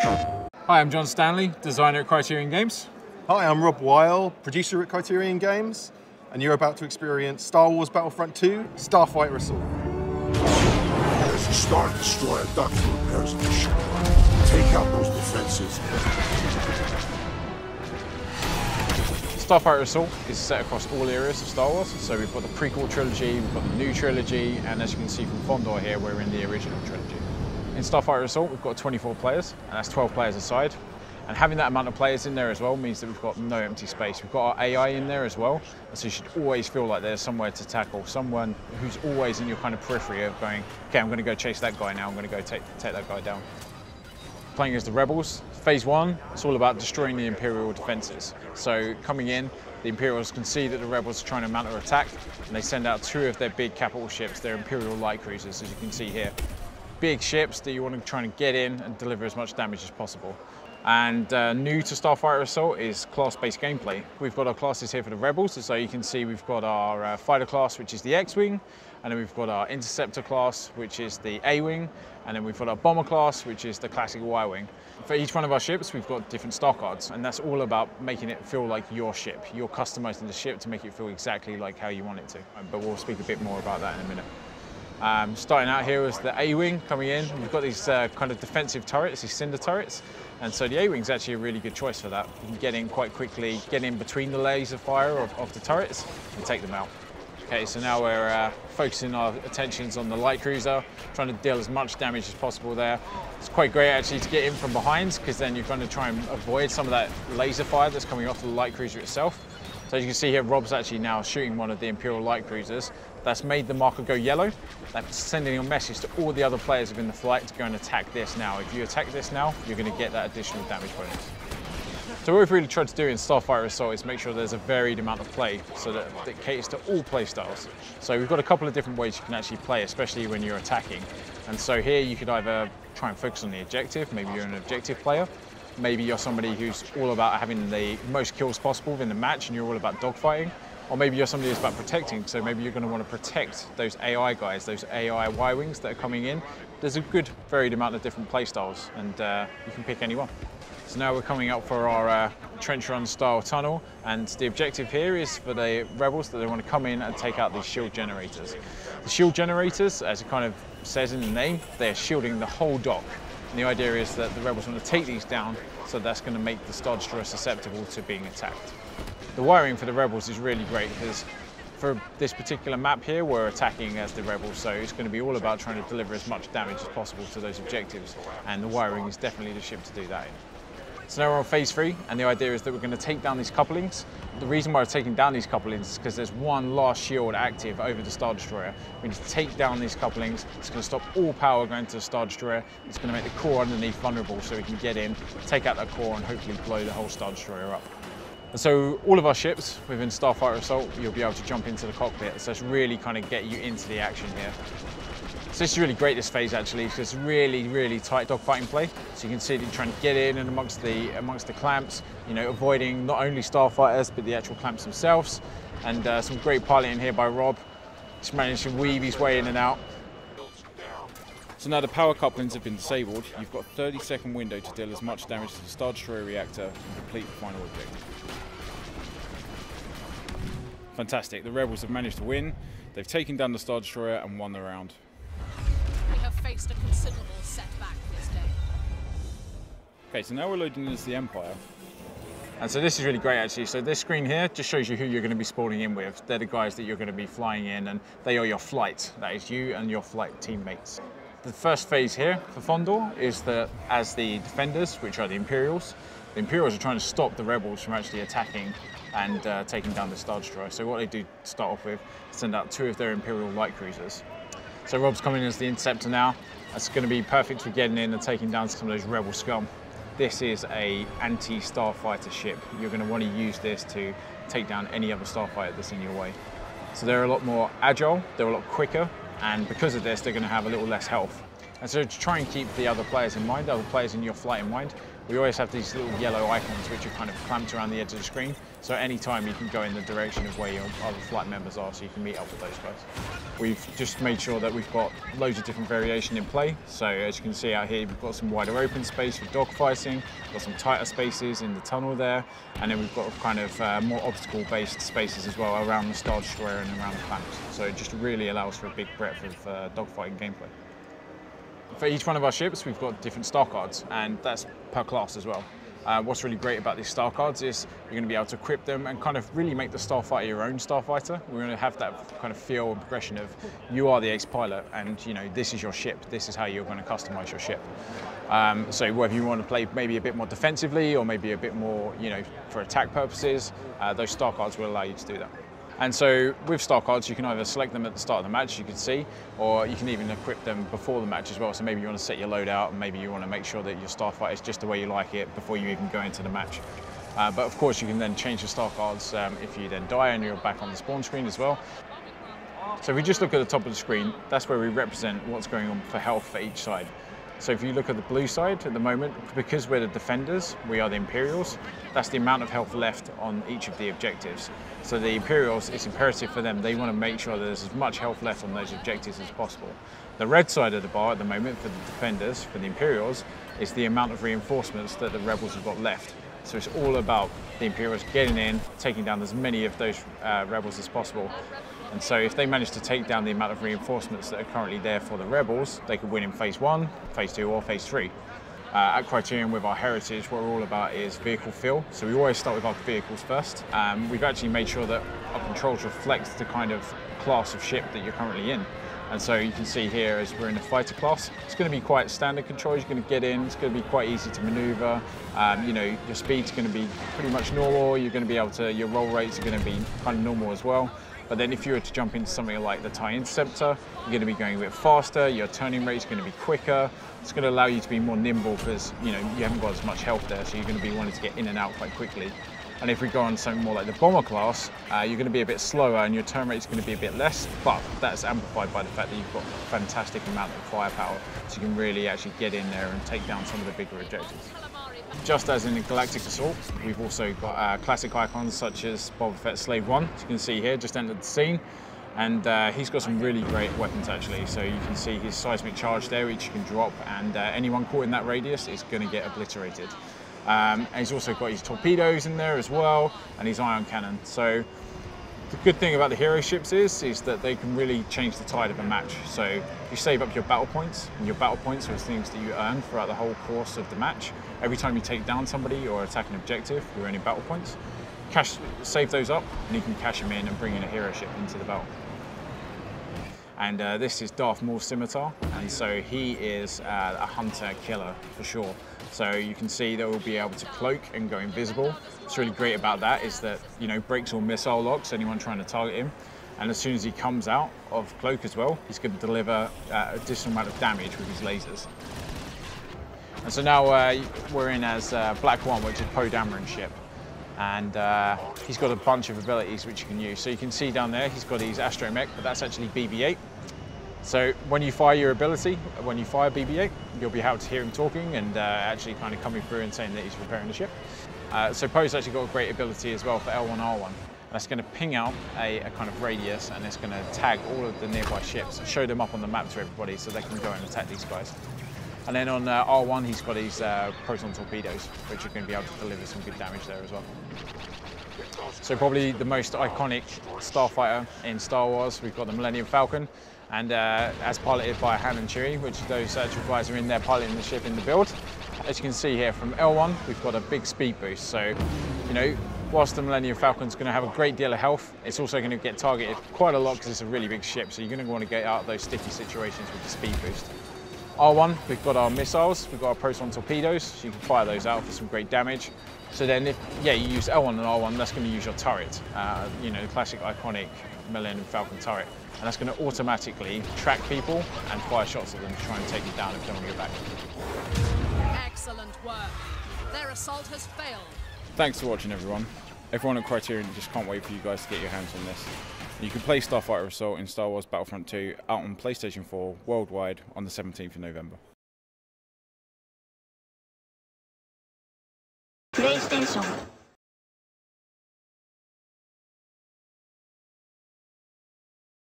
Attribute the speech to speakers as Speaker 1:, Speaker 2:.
Speaker 1: Hi, I'm John Stanley, designer at Criterion Games.
Speaker 2: Hi, I'm Rob Weil, producer at Criterion Games, and you're about to experience Star Wars Battlefront 2, Starfighter Assault.
Speaker 3: As a Star Destroyer, Doctor repairs the ship. Take out those defenses.
Speaker 1: Starfighter Assault is set across all areas of Star Wars. So we've got the prequel trilogy, we've got the new trilogy, and as you can see from Fondor here, we're in the original trilogy. In Starfighter Assault, we've got 24 players, and that's 12 players a side. And having that amount of players in there as well means that we've got no empty space. We've got our AI in there as well, so you should always feel like there's somewhere to tackle, someone who's always in your kind of periphery of going, okay, I'm going to go chase that guy now, I'm going to go take that guy down. Playing as the Rebels, Phase 1, it's all about destroying the Imperial defences. So coming in, the Imperials can see that the Rebels are trying to mount an attack, and they send out 2 of their big capital ships, their Imperial light cruisers, as you can see here. Big ships that you want to try and get in and deliver as much damage as possible. And new to Starfighter Assault is class-based gameplay. We've got our classes here for the Rebels, so you can see we've got our fighter class, which is the X-Wing, and then we've got our interceptor class, which is the A-Wing, and then we've got our bomber class, which is the classic Y-Wing. For each one of our ships, we've got different star cards, and that's all about making it feel like your ship. You're customizing the ship to make it feel exactly like how you want it to. But we'll speak a bit more about that in a minute. Starting out here is the A-Wing coming in. We've got these kind of defensive turrets, these cinder turrets, and so the A-Wing is actually a really good choice for that. You can get in quite quickly, get in between the laser fire of the turrets and take them out. Okay, so now we're focusing our attentions on the light cruiser, trying to deal as much damage as possible there. It's quite great actually to get in from behind, because then you're going to try and avoid some of that laser fire that's coming off the light cruiser itself. So as you can see here, Rob's actually now shooting one of the Imperial light cruisers. That's made the marker go yellow. That's sending a message to all the other players within the flight to go and attack this now. If you attack this now, you're going to get that additional damage bonus. So what we've really tried to do in Starfighter Assault is make sure there's a varied amount of play so that it caters to all play styles. So we've got a couple of different ways you can actually play, especially when you're attacking. And so here you could either try and focus on the objective, maybe you're an objective player. Maybe you're somebody who's all about having the most kills possible within the match and you're all about dogfighting. Or maybe you're somebody who's about protecting, so maybe you're going to want to protect those AI guys, those AI Y-Wings that are coming in. There's a good varied amount of different play styles, and you can pick any one. So now we're coming up for our trench run style tunnel, and the objective here is for the Rebels that they want to come in and take out these shield generators. The shield generators, as it kind of says in the name, they're shielding the whole dock. And the idea is that the Rebels want to take these down, so that's going to make the Star Destroyer susceptible to being attacked. The wiring for the Rebels is really great because for this particular map here, we're attacking as the Rebels, so it's going to be all about trying to deliver as much damage as possible to those objectives, and the wiring is definitely the ship to do that in. So now we're on Phase 3, and the idea is that we're going to take down these couplings. The reason why we're taking down these couplings is because there's one last shield active over the Star Destroyer. We need to take down these couplings. It's going to stop all power going to the Star Destroyer. It's going to make the core underneath vulnerable so we can get in, take out that core, and hopefully blow the whole Star Destroyer up. And so all of our ships within Starfighter Assault, you'll be able to jump into the cockpit. So it's really kind of get you into the action here. So this is really great, this phase actually, because it's really, really tight dogfighting play. So you can see that you're trying to get in and amongst the clamps, you know, avoiding not only starfighters, but the actual clamps themselves. And some great piloting here by Rob. Just managed to weave his way in and out.
Speaker 4: So now the power couplings have been disabled, you've got a 30-second window to deal as much damage to the Star Destroyer reactor and complete the final objective. Fantastic, the Rebels have managed to win. They've taken down the Star Destroyer and won the round.
Speaker 5: We have faced a considerable setback this day.
Speaker 4: Okay, so now we're loading into the Empire.
Speaker 1: And so this is really great actually. So this screen here just shows you who you're going to be spawning in with. They're the guys that you're going to be flying in, and they are your flight. That is you and your flight teammates. The first phase here for Fondor is that as the defenders, which are the Imperials are trying to stop the Rebels from actually attacking and taking down the Star Destroyer. So what they do to start off with is send out 2 of their Imperial light cruisers. So Rob's coming in as the Interceptor now. That's going to be perfect for getting in and taking down some of those Rebel scum. This is a anti-starfighter ship. You're going to want to use this to take down any other starfighter that's in your way. So they're a lot more agile, they're a lot quicker, and because of this, they're going to have a little less health. And so to try and keep the other players in mind, other players in your flight in mind, we always have these little yellow icons which are kind of clamped around the edge of the screen. So at any time you can go in the direction of where your other flight members are, so you can meet up with those guys. We've just made sure that we've got loads of different variation in play. So as you can see out here, we've got some wider open space for dogfighting, got some tighter spaces in the tunnel there, and then we've got kind of more obstacle-based spaces as well around the Star Destroyer and around the planets. So it just really allows for a big breadth of dogfighting gameplay. For each one of our ships, we've got different star cards, and that's per class as well. What's really great about these star cards is you're going to be able to equip them and kind of really make the Starfighter your own Starfighter. We're going to have that kind of feel and progression of you are the ace pilot, and you know this is your ship. This is how you're going to customize your ship. So whether you want to play maybe a bit more defensively or maybe a bit more, you know, for attack purposes, those star cards will allow you to do that. And so with star cards, you can either select them at the start of the match, as you can see, or you can even equip them before the match as well. So maybe you want to set your load out, and maybe you want to make sure that your Starfighter is just the way you like it before you even go into the match. But of course, you can then change the star cards if you then die and you're back on the spawn screen as well. So if we just look at the top of the screen, that's where we represent what's going on for health for each side. So if you look at the blue side at the moment, because we're the defenders, we are the Imperials, that's the amount of health left on each of the objectives. So the Imperials, it's imperative for them, they want to make sure that there's as much health left on those objectives as possible. The red side of the bar at the moment for the defenders, for the Imperials, is the amount of reinforcements that the rebels have got left. So it's all about the Imperials getting in, taking down as many of those rebels as possible. And so if they manage to take down the amount of reinforcements that are currently there for the rebels, they could win in phase 1, phase 2 or phase 3. At Criterion with our heritage, what we're all about is vehicle feel. So we always start with our vehicles first. We've actually made sure that our controls reflect the kind of class of ship that you're currently in. And so you can see here as we're in the fighter class, it's going to be quite standard controls. You're going to get in, it's going to be quite easy to maneuver. You know, your speed's going to be pretty much normal. You're going to be able to, your roll rates are going to be kind of normal as well. But then if you were to jump into something like the TIE Interceptor, you're going to be going a bit faster, your turning rate is going to be quicker. It's going to allow you to be more nimble because, you know, you haven't got as much health there, so you're going to be wanting to get in and out quite quickly. And if we go on something more like the bomber class, you're going to be a bit slower and your turn rate is going to be a bit less, but that's amplified by the fact that you've got a fantastic amount of firepower, so you can really actually get in there and take down some of the bigger objectives. Just as in the Galactic Assault, we've also got classic icons such as Boba Fett Slave 1, as you can see here, just entered the scene. And he's got some really great weapons actually. So you can see his seismic charge there, which you can drop, and anyone caught in that radius is going to get obliterated. And he's also got his torpedoes in there as well, and his ion cannon. So the good thing about the hero ships is that they can really change the tide of a match. So you save up your battle points, and your battle points are things that you earn throughout the whole course of the match. Every time you take down somebody or attack an objective, you're earning battle points. Save those up, and you can cash them in and bring in a hero ship into the battle. And this is Darth Maul's scimitar, and so he is a hunter killer for sure. So you can see that we'll be able to cloak and go invisible. What's really great about that is that, you know, breaks all missile locks, anyone trying to target him. And as soon as he comes out of cloak as well, he's going to deliver additional amount of damage with his lasers. And so now we're in as Black One, which is Poe Dameron's ship. And he's got a bunch of abilities which you can use. So you can see down there, he's got his astromech, but that's actually BB-8. So when you fire your ability, when you fire BB-8, you'll be able to hear him talking and actually kind of coming through and saying that he's repairing the ship. So Poe's actually got a great ability as well for L1R1. That's going to ping out a kind of radius, and it's going to tag all of the nearby ships and show them up on the map to everybody so they can go and attack these guys. And then on R1, he's got his proton torpedoes, which are going to be able to deliver some good damage there as well. So probably the most iconic starfighter in Star Wars, we've got the Millennium Falcon, and as piloted by Han and Chewie, which those actual guys are in there piloting the ship in the build. As you can see here from L1, we've got a big speed boost. So, you know, whilst the Millennium Falcon's going to have a great deal of health, it's also going to get targeted quite a lot because it's a really big ship. So you're going to want to get out of those sticky situations with the speed boost. R1, we've got our missiles, we've got our proton torpedoes, so you can fire those out for some great damage. So then if, you use L1 and R1, that's going to use your turret, you know, the classic iconic Millennium Falcon turret. And that's going to automatically track people and fire shots at them to try and take you down if they're on your back.
Speaker 5: Excellent work. Their assault has failed.
Speaker 4: Thanks for watching, everyone. Everyone at Criterion just can't wait for you guys to get your hands on this. You can play Starfighter Assault in Star Wars Battlefront 2 out on PlayStation 4 worldwide on the 17th of November.
Speaker 6: 英雄们。